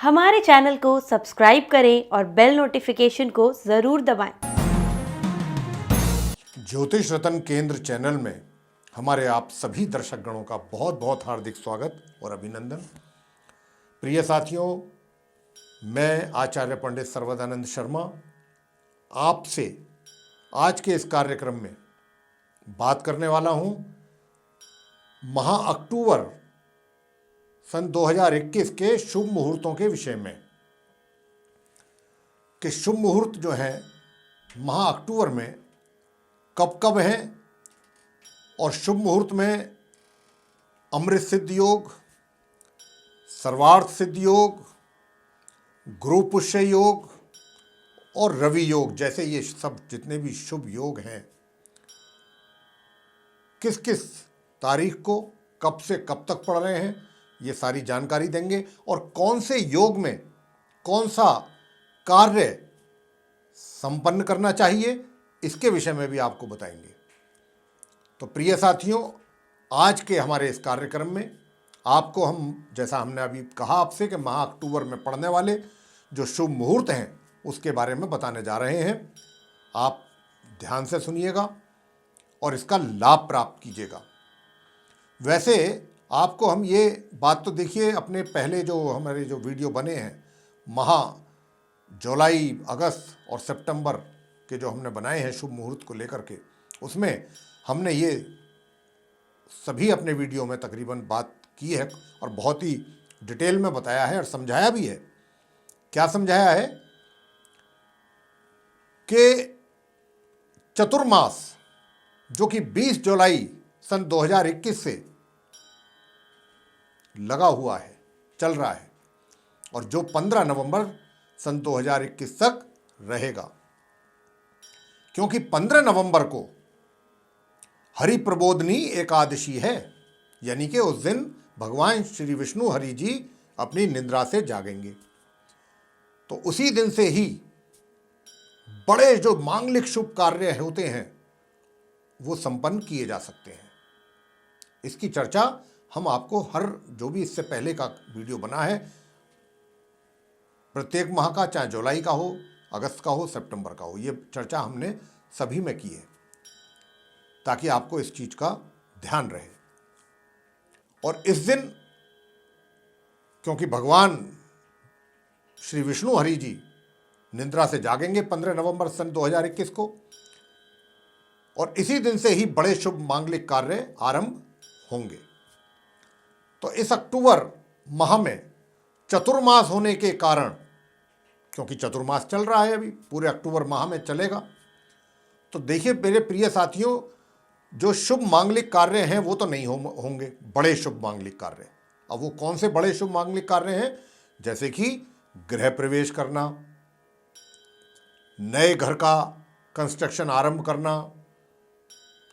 हमारे चैनल को सब्सक्राइब करें और बेल नोटिफिकेशन को ज़रूर दबाएं। ज्योतिष रत्न केंद्र चैनल में हमारे आप सभी दर्शक गणों का बहुत बहुत हार्दिक स्वागत और अभिनंदन। प्रिय साथियों, मैं आचार्य पंडित सर्वदानंद शर्मा आपसे आज के इस कार्यक्रम में बात करने वाला हूं माह अक्टूबर सन 2021 के शुभ मुहूर्तों के विषय में कि शुभ मुहूर्त जो है माह अक्टूबर में कब कब हैं और शुभ मुहूर्त में अमृत सिद्धि योग, सर्वार्थ सिद्धि योग, गुरु पुष्य योग और रवि योग जैसे ये सब जितने भी शुभ योग हैं किस किस तारीख को कब से कब तक पढ़ रहे हैं ये सारी जानकारी देंगे और कौन से योग में कौन सा कार्य संपन्न करना चाहिए इसके विषय में भी आपको बताएंगे। तो प्रिय साथियों, आज के हमारे इस कार्यक्रम में आपको हम जैसा हमने अभी कहा आपसे कि माह अक्टूबर में पड़ने वाले जो शुभ मुहूर्त हैं उसके बारे में बताने जा रहे हैं। आप ध्यान से सुनिएगा और इसका लाभ प्राप्त कीजिएगा। वैसे आपको हम ये बात तो देखिए, अपने पहले जो हमारे जो वीडियो बने हैं माह जुलाई, अगस्त और सितंबर के जो हमने बनाए हैं शुभ मुहूर्त को लेकर के, उसमें हमने ये सभी अपने वीडियो में तकरीबन बात की है और बहुत ही डिटेल में बताया है और समझाया भी है। क्या समझाया है कि चतुर्मास जो कि 20 जुलाई सन 2021 से लगा हुआ है, चल रहा है और जो 15 नवंबर सन 2021 तक रहेगा, क्योंकि 15 नवंबर को हरि प्रबोधनी एकादशी है, यानी कि उस दिन भगवान श्री विष्णु हरि जी अपनी निद्रा से जागेंगे। तो उसी दिन से ही बड़े जो मांगलिक शुभ कार्य होते हैं वो संपन्न किए जा सकते हैं। इसकी चर्चा हम आपको हर जो भी इससे पहले का वीडियो बना है प्रत्येक माह का, चाहे जुलाई का हो, अगस्त का हो, सितंबर का हो, ये चर्चा हमने सभी में की है ताकि आपको इस चीज का ध्यान रहे। और इस दिन क्योंकि भगवान श्री विष्णु हरि जी निद्रा से जागेंगे 15 नवंबर सन 2021 को और इसी दिन से ही बड़े शुभ मांगलिक कार्य आरंभ होंगे। तो इस अक्टूबर माह में चतुर्मास होने के कारण, क्योंकि चतुर्मास चल रहा है अभी पूरे अक्टूबर माह में चलेगा, तो देखिए मेरे प्रिय साथियों, जो शुभ मांगलिक कार्य हैं वो तो नहीं होंगे, बड़े शुभ मांगलिक कार्य। अब वो कौन से बड़े शुभ मांगलिक कार्य हैं? जैसे कि गृह प्रवेश करना, नए घर का कंस्ट्रक्शन आरंभ करना,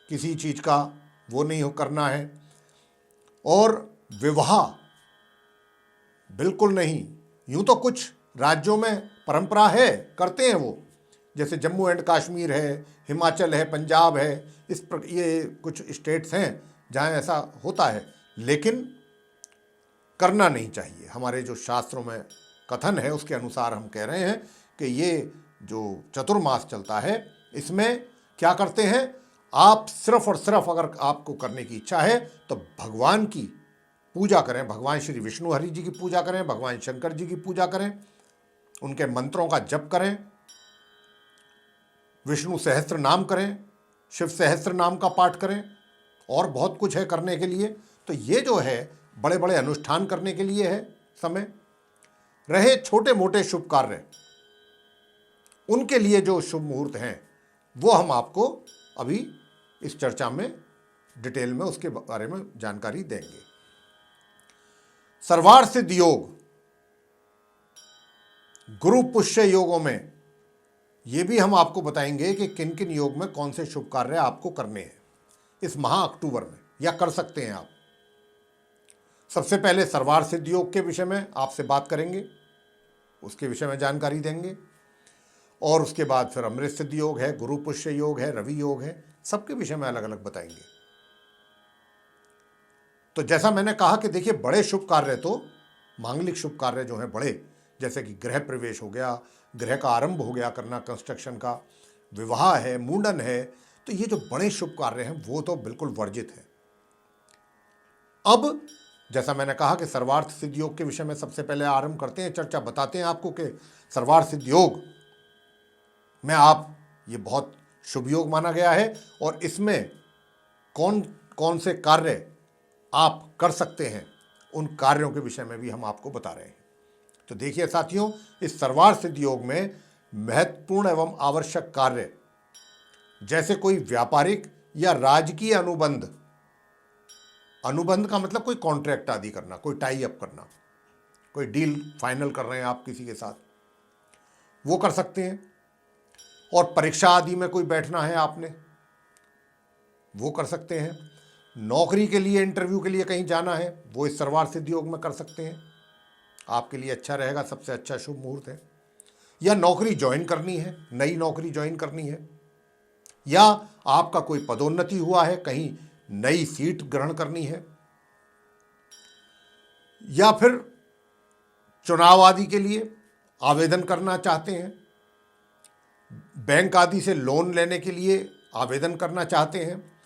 किसी चीज का वो नहीं हो करना है, और विवाह बिल्कुल नहीं। यूं तो कुछ राज्यों में परंपरा है, करते हैं वो, जैसे जम्मू एंड कश्मीर है, हिमाचल है, पंजाब है, ये कुछ स्टेट्स हैं जहाँ ऐसा होता है, लेकिन करना नहीं चाहिए। हमारे जो शास्त्रों में कथन है उसके अनुसार हम कह रहे हैं कि ये जो चतुर्मास चलता है इसमें क्या करते हैं, आप सिर्फ और सिर्फ अगर आपको करने की इच्छा है तो भगवान की पूजा करें, भगवान श्री विष्णु हरि जी की पूजा करें, भगवान शंकर जी की पूजा करें, उनके मंत्रों का जप करें, विष्णु सहस्त्र नाम करें, शिव सहस्त्र नाम का पाठ करें, और बहुत कुछ है करने के लिए। तो ये जो है बड़े बड़े अनुष्ठान करने के लिए है समय। रहे छोटे मोटे शुभ कार्य, उनके लिए जो शुभ मुहूर्त हैं वो हम आपको अभी इस चर्चा में डिटेल में उसके बारे में जानकारी देंगे। सर्वार्थ सिद्धि योग, गुरु पुष्य योगों में ये भी हम आपको बताएंगे कि किन किन योग में कौन से शुभ कार्य आपको करने हैं इस माह अक्टूबर में, या कर सकते हैं आप। सबसे पहले सर्वार्थ सिद्धि योग के विषय में आपसे बात करेंगे, उसके विषय में जानकारी देंगे, और उसके बाद फिर अमृत सिद्धि योग है, गुरु पुष्य योग है, रवि योग है, सबके विषय में अलग अलग बताएंगे। तो जैसा मैंने कहा कि देखिए, बड़े शुभ कार्य तो मांगलिक शुभ कार्य जो हैं बड़े, जैसे कि गृह प्रवेश हो गया, गृह का आरंभ हो गया करना, कंस्ट्रक्शन का, विवाह है, मुंडन है, तो ये जो बड़े शुभ कार्य हैं वो तो बिल्कुल वर्जित है। अब जैसा मैंने कहा कि सर्वार्थ सिद्ध योग के विषय में सबसे पहले आरंभ करते हैं चर्चा, बताते हैं आपको कि सर्वार्थ सिद्ध योग में आप ये बहुत शुभ योग माना गया है और इसमें कौन कौन से कार्य आप कर सकते हैं, उन कार्यों के विषय में भी हम आपको बता रहे हैं। तो देखिए साथियों, इस सर्वार्थ सिद्ध योग में महत्वपूर्ण एवं आवश्यक कार्य जैसे कोई व्यापारिक या राजकीय अनुबंध, अनुबंध का मतलब कोई कॉन्ट्रैक्ट आदि करना, कोई टाई अप करना, कोई डील फाइनल कर रहे हैं आप किसी के साथ, वो कर सकते हैं। और परीक्षा आदि में कोई बैठना है आपने, वो कर सकते हैं। नौकरी के लिए, इंटरव्यू के लिए कहीं जाना है, वो इस सर्वार्थ सिद्ध योग में कर सकते हैं, आपके लिए अच्छा रहेगा, सबसे अच्छा शुभ मुहूर्त है। या नौकरी ज्वाइन करनी है, नई नौकरी ज्वाइन करनी है, या आपका कोई पदोन्नति हुआ है, कहीं नई सीट ग्रहण करनी है, या फिर चुनाव आदि के लिए आवेदन करना चाहते हैं, बैंक आदि से लोन लेने के लिए आवेदन करना चाहते हैं,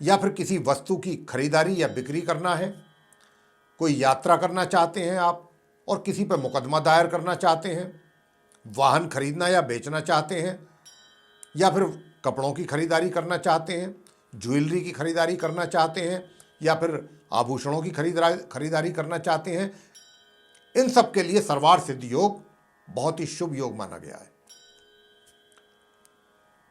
या फिर किसी वस्तु की खरीदारी या बिक्री करना है, कोई यात्रा करना चाहते हैं आप और किसी पर मुकदमा दायर करना चाहते हैं, वाहन खरीदना या बेचना चाहते हैं, या फिर कपड़ों की खरीदारी करना चाहते हैं, ज्वेलरी की खरीदारी करना चाहते हैं, या फिर आभूषणों की खरीदारी करना चाहते हैं, इन सब के लिए सर्वार्थ सिद्ध योग बहुत ही शुभ योग माना गया है।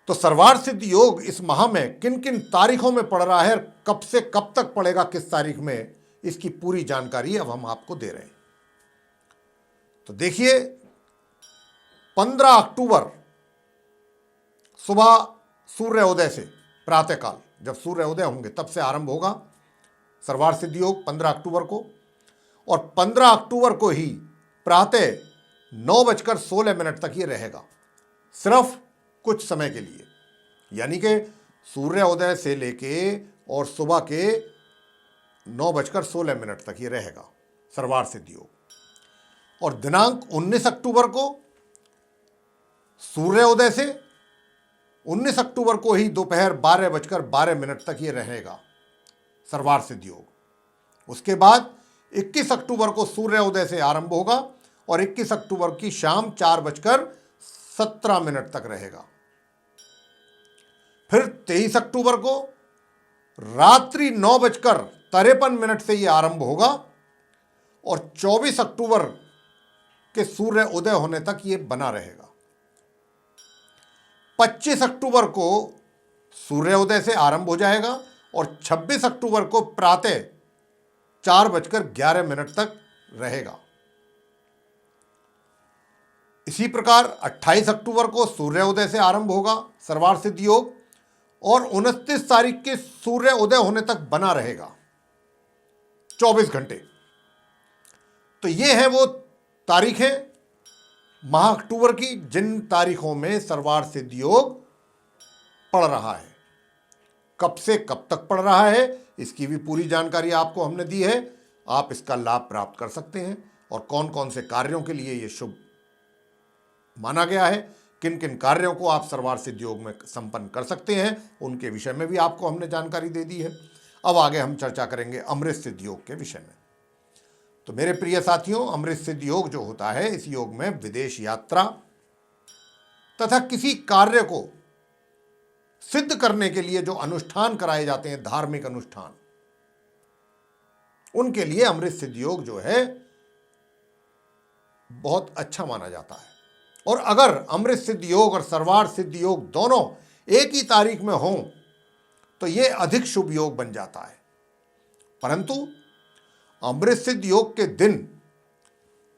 तो सर्वार्थ सिद्ध योग इस माह में किन किन तारीखों में पड़ रहा है, कब से कब तक पड़ेगा, किस तारीख में, इसकी पूरी जानकारी अब हम आपको दे रहे हैं। तो देखिए, 15 अक्टूबर सुबह सूर्योदय से, प्रातःकाल जब सूर्योदय होंगे तब से आरंभ होगा सर्वार्थ सिद्ध योग 15 अक्टूबर को, और 15 अक्टूबर को ही प्रातः 9:16 तक ये रहेगा, सिर्फ कुछ समय के लिए, यानी कि सूर्योदय से लेके और सुबह के 9:16 तक ये रहेगा सर्वार्थ सिद्ध योग। और दिनांक 19 अक्टूबर को सूर्योदय से 19 अक्टूबर को ही दोपहर 12:12 तक ये रहेगा सर्वार्थ सिद्ध योग। उसके बाद 21 अक्टूबर को सूर्योदय से आरंभ होगा और 21 अक्टूबर की शाम 4:17 तक रहेगा। फिर 23 अक्टूबर को रात्रि 9:53 से यह आरंभ होगा और 24 अक्टूबर के सूर्य उदय होने तक यह बना रहेगा। 25 अक्टूबर को सूर्योदय से आरंभ हो जाएगा और 26 अक्टूबर को प्रातः 4:11 तक रहेगा। इसी प्रकार 28 अक्टूबर को सूर्योदय से आरंभ होगा सर्वार्थ सिद्ध योग और 29 तारीख के सूर्य उदय होने तक बना रहेगा 24 घंटे। तो ये है वो तारीखें माह अक्टूबर की, जिन तारीखों में सर्वार्थ सिद्ध योग पड़ रहा है। कब से कब तक पड़ रहा है, इसकी भी पूरी जानकारी आपको हमने दी है। आप इसका लाभ प्राप्त कर सकते हैं और कौन कौन से कार्यों के लिए ये शुभ माना गया है, किन किन कार्यों को आप सर्वार्थ सिद्ध योग में संपन्न कर सकते हैं, उनके विषय में भी आपको हमने जानकारी दे दी है। अब आगे हम चर्चा करेंगे अमृत सिद्ध योग के विषय में। तो मेरे प्रिय साथियों, अमृत सिद्ध योग जो होता है, इस योग में विदेश यात्रा तथा किसी कार्य को सिद्ध करने के लिए जो अनुष्ठान कराए जाते हैं, धार्मिक अनुष्ठान, उनके लिए अमृत सिद्ध योग जो है बहुत अच्छा माना जाता है। और अगर अमृत सिद्ध योग और सर्वार्थ सिद्ध योग दोनों एक ही तारीख में हों तो यह अधिक शुभ योग बन जाता है। परंतु अमृत सिद्ध योग के दिन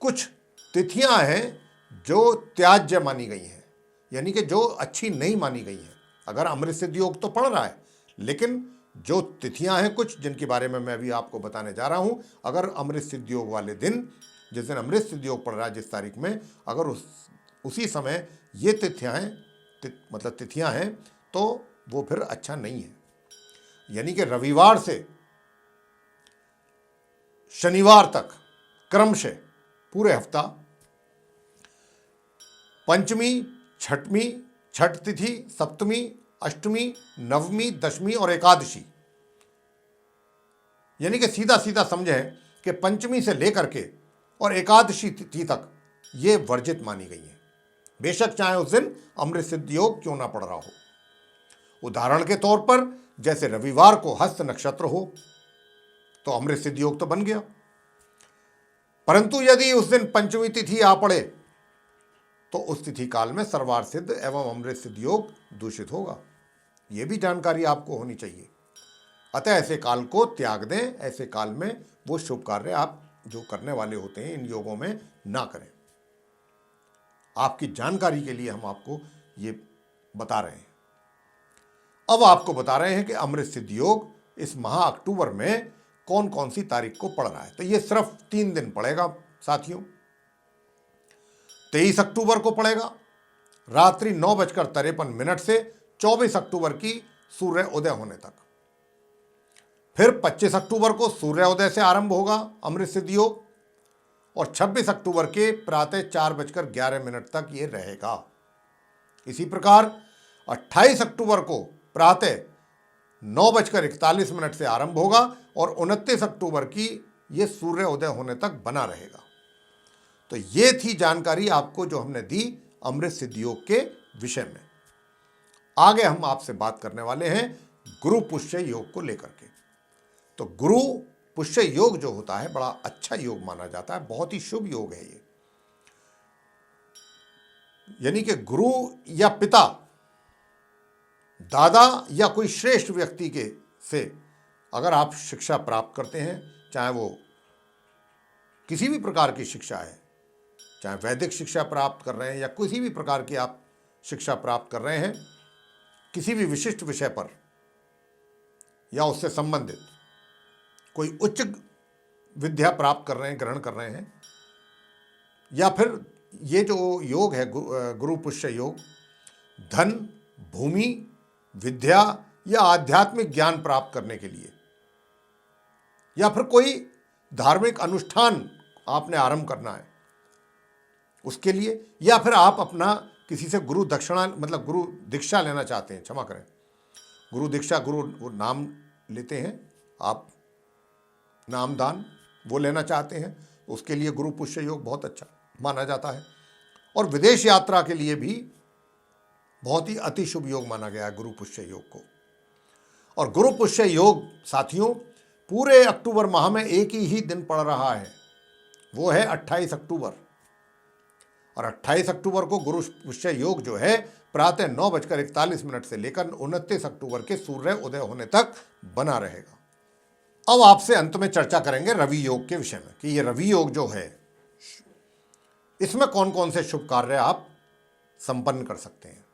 कुछ तिथियां हैं जो त्याज्य मानी गई हैं, यानी कि जो अच्छी नहीं मानी गई हैं। अगर अमृत सिद्ध योग तो पड़ रहा है, लेकिन जो तिथियां हैं कुछ, जिनके बारे में मैं अभी आपको बताने जा रहा हूं, अगर अमृत सिद्ध योग वाले दिन, जिस दिन अमृत सिद्ध योग पड़ रहा है, जिस तारीख में, अगर उसी समय ये तिथियां हैं तो वो फिर अच्छा नहीं है। यानी कि रविवार से शनिवार तक क्रमशः पूरे हफ्ता पंचमी, छठवीं, छठ तिथि, सप्तमी, अष्टमी, नवमी, दशमी और एकादशी, यानी कि सीधा सीधा समझें कि पंचमी से लेकर के और एकादशी तिथि तक ये वर्जित मानी गई है, बेशक चाहे उस दिन अमृत सिद्ध योग क्यों ना पड़ रहा हो। उदाहरण के तौर पर जैसे रविवार को हस्त नक्षत्र हो तो अमृत सिद्ध योग तो बन गया, परंतु यदि उस दिन पंचमी तिथि आ पड़े तो उस तिथि काल में सर्वार्थ सिद्ध एवं अमृत सिद्ध योग दूषित होगा। यह भी जानकारी आपको होनी चाहिए। अतः ऐसे काल को त्याग दें, ऐसे काल में वो शुभ कार्य आप जो करने वाले होते हैं इन योगों में ना करें। आपकी जानकारी के लिए हम आपको ये बता रहे हैं। अब आपको बता रहे हैं कि अमृत सिद्ध योग इस माह अक्टूबर में कौन कौन सी तारीख को पड़ रहा है। तो ये सिर्फ 3 दिन पड़ेगा साथियों। 23 अक्टूबर को पड़ेगा रात्रि 9:53 से 24 अक्टूबर की सूर्य उदय होने तक। फिर 25 अक्टूबर को सूर्योदय से आरंभ होगा अमृत सिद्ध योग और 26 अक्टूबर के प्रातः 4:11 तक ये रहेगा। इसी प्रकार 28 अक्टूबर को प्रातः 9:41 से आरंभ होगा और 29 अक्टूबर की ये सूर्योदय होने तक बना रहेगा। तो ये थी जानकारी आपको जो हमने दी अमृत सिद्ध योग के विषय में। आगे हम आपसे बात करने वाले हैं गुरु पुष्य योग को लेकर के। तो गुरु पुष्य योग जो होता है बड़ा अच्छा योग माना जाता है, बहुत ही शुभ योग है ये। यानी कि गुरु या पिता, दादा या कोई श्रेष्ठ व्यक्ति के से अगर आप शिक्षा प्राप्त करते हैं, चाहे वो किसी भी प्रकार की शिक्षा है, चाहे वैदिक शिक्षा प्राप्त कर रहे हैं या किसी भी प्रकार की आप शिक्षा प्राप्त कर रहे हैं किसी भी विशिष्ट विषय पर या उससे संबंधित कोई उच्च विद्या प्राप्त कर रहे हैं, ग्रहण कर रहे हैं, या फिर ये जो योग है गुरु पुष्य योग, धन, भूमि, विद्या या आध्यात्मिक ज्ञान प्राप्त करने के लिए, या फिर कोई धार्मिक अनुष्ठान आपने आरंभ करना है उसके लिए, या फिर आप अपना किसी से गुरु दक्षिणा मतलब गुरु दीक्षा लेना चाहते हैं, क्षमा करें, गुरु दीक्षा, गुरु नाम लेते हैं आप, नामदान वो लेना चाहते हैं, उसके लिए गुरु पुष्य योग बहुत अच्छा माना जाता है। और विदेश यात्रा के लिए भी बहुत ही अति शुभ योग माना गया है गुरु पुष्य योग को। और गुरु पुष्य योग साथियों पूरे अक्टूबर माह में एक ही दिन पड़ रहा है, वो है 28 अक्टूबर। और 28 अक्टूबर को गुरु पुष्य योग जो है प्रातः 9:41 से लेकर 29 अक्टूबर के सूर्य उदय होने तक बना रहेगा। अब आपसे अंत में चर्चा करेंगे रवि योग के विषय में कि ये रवि योग जो है इसमें कौन कौन से शुभ कार्य आप संपन्न कर सकते हैं,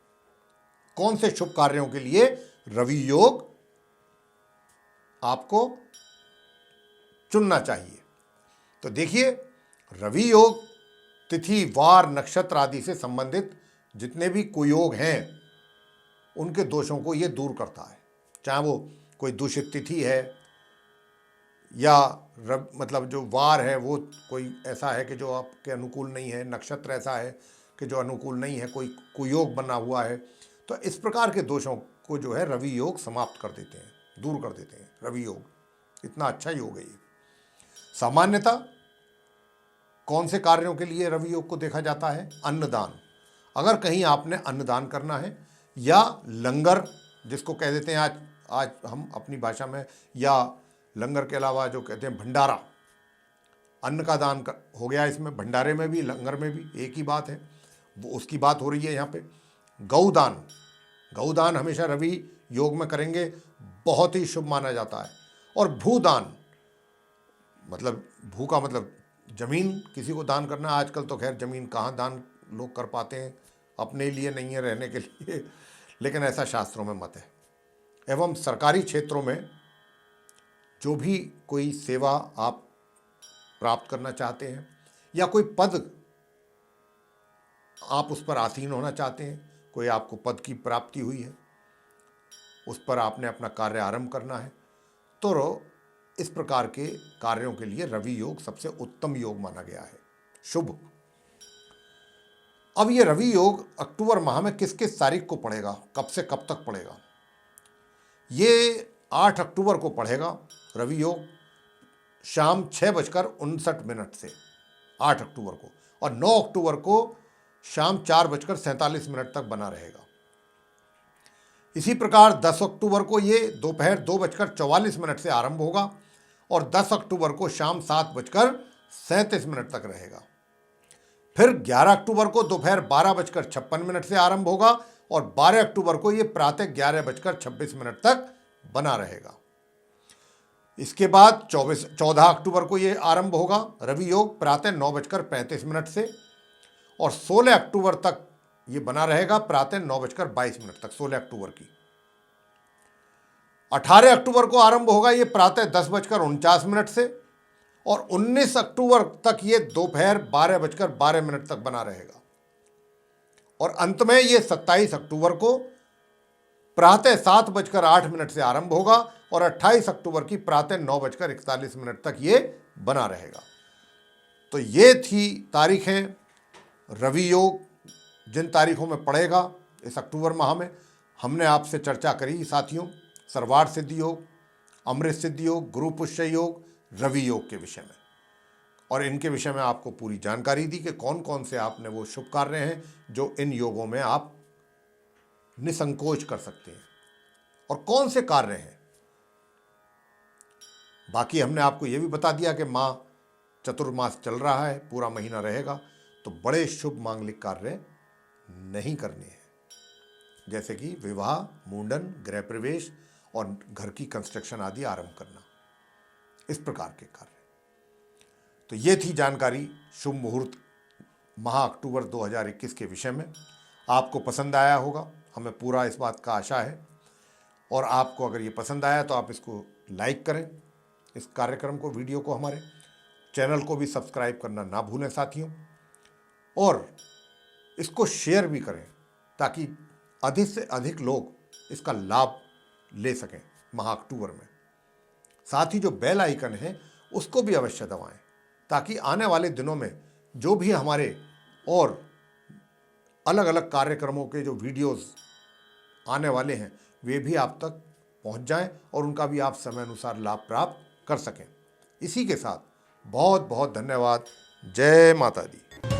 कौन से शुभ कार्यों के लिए रवि योग आपको चुनना चाहिए। तो देखिए, रवि योग तिथि, वार, नक्षत्र आदि से संबंधित जितने भी कुयोग हैं उनके दोषों को ये दूर करता है। चाहे वो कोई दूषित तिथि है या मतलब जो वार है वो कोई ऐसा है कि जो आपके अनुकूल नहीं है, नक्षत्र ऐसा है कि जो अनुकूल नहीं है, कोई कुयोग बना हुआ है, तो इस प्रकार के दोषों को जो है रवि योग समाप्त कर देते हैं, दूर कर देते हैं। रवि योग इतना अच्छा योग है ये। सामान्यतः कौन से कार्यों के लिए रवि योग को देखा जाता है? अन्नदान, अगर कहीं आपने अन्नदान करना है, या लंगर जिसको कह देते हैं आज हम अपनी भाषा में, या लंगर के अलावा जो कहते हैं भंडारा, अन्न का दान हो गया इसमें, भंडारे में भी लंगर में भी एक ही बात है, वो उसकी बात हो रही है यहाँ पे। गौदान, गौदान हमेशा रवि योग में करेंगे, बहुत ही शुभ माना जाता है। और भूदान, मतलब भू का मतलब जमीन किसी को दान करना। आजकल तो खैर जमीन कहाँ दान लोग कर पाते हैं, अपने लिए नहीं है, रहने के लिए, लेकिन ऐसा शास्त्रों में मत है। एवं सरकारी क्षेत्रों में जो भी कोई सेवा आप प्राप्त करना चाहते हैं या कोई पद आप उस पर आसीन होना चाहते हैं, कोई आपको पद की प्राप्ति हुई है, उस पर आपने अपना कार्य आरंभ करना है, तो इस प्रकार के कार्यों के लिए रवि योग सबसे उत्तम योग माना गया है, शुभ। अब ये रवि योग अक्टूबर माह में किस किस तारीख को पड़ेगा, कब से कब तक पड़ेगा? ये 8 अक्टूबर को पड़ेगा रवि योग, शाम 6:59 से 8 अक्टूबर को, और 9 अक्टूबर को शाम 4:47 तक बना रहेगा। इसी प्रकार 10 अक्टूबर को ये दोपहर 2:44 से आरंभ होगा और 10 अक्टूबर को शाम 7:37 तक रहेगा। फिर 11 अक्टूबर को दोपहर 12:56 से आरंभ होगा और 12 अक्टूबर को ये प्रातः 11:26 तक बना रहेगा। इसके बाद 14 अक्टूबर को ये आरंभ होगा रवि योग प्रातः 9:35 से, और 16 अक्टूबर तक ये बना रहेगा प्रातः 9:22 तक, 16 अक्टूबर की। 18 अक्टूबर को आरंभ होगा ये प्रातः 10:49 से, और 19 अक्टूबर तक ये दोपहर 12:12 तक बना रहेगा। और अंत में ये 27 अक्टूबर को प्रातः 7:08 से आरंभ होगा और 28 अक्टूबर की प्रातः 9:41 तक ये बना रहेगा। तो ये थी तारीखें रवि योग जिन तारीखों में पड़ेगा इस अक्टूबर माह में। हमने आपसे चर्चा करी साथियों सर्वार्थ सिद्धि योग, अमृत सिद्धि योग, गुरु पुष्य योग, रवि योग के विषय में, और इनके विषय में आपको पूरी जानकारी दी कि कौन कौन से आपने वो शुभ कार्य हैं जो इन योगों में आप निसंकोच कर सकते हैं और कौन से कार्य हैं। बाकी हमने आपको ये भी बता दिया कि माह चतुर्मास चल रहा है, पूरा महीना रहेगा, तो बड़े शुभ मांगलिक कार्य नहीं करने हैं, जैसे कि विवाह, मुंडन, गृह प्रवेश और घर की कंस्ट्रक्शन आदि आरंभ करना, इस प्रकार के कार्य। तो ये थी जानकारी शुभ मुहूर्त माह अक्टूबर 2021 के विषय में। आपको पसंद आया होगा, हमें पूरा इस बात का आशा है, और आपको अगर ये पसंद आया तो आप इसको लाइक करें, इस कार्यक्रम को, वीडियो को, हमारे चैनल को भी सब्सक्राइब करना ना भूलें साथियों, और इसको शेयर भी करें ताकि अधिक से अधिक लोग इसका लाभ ले सकें माह अक्टूबर में। साथ ही जो बेल आइकन है उसको भी अवश्य दबाएं ताकि आने वाले दिनों में जो भी हमारे और अलग अलग कार्यक्रमों के जो वीडियोस आने वाले हैं वे भी आप तक पहुंच जाएं और उनका भी आप समय अनुसार लाभ प्राप्त कर सकें। इसी के साथ बहुत बहुत धन्यवाद। जय माता दी।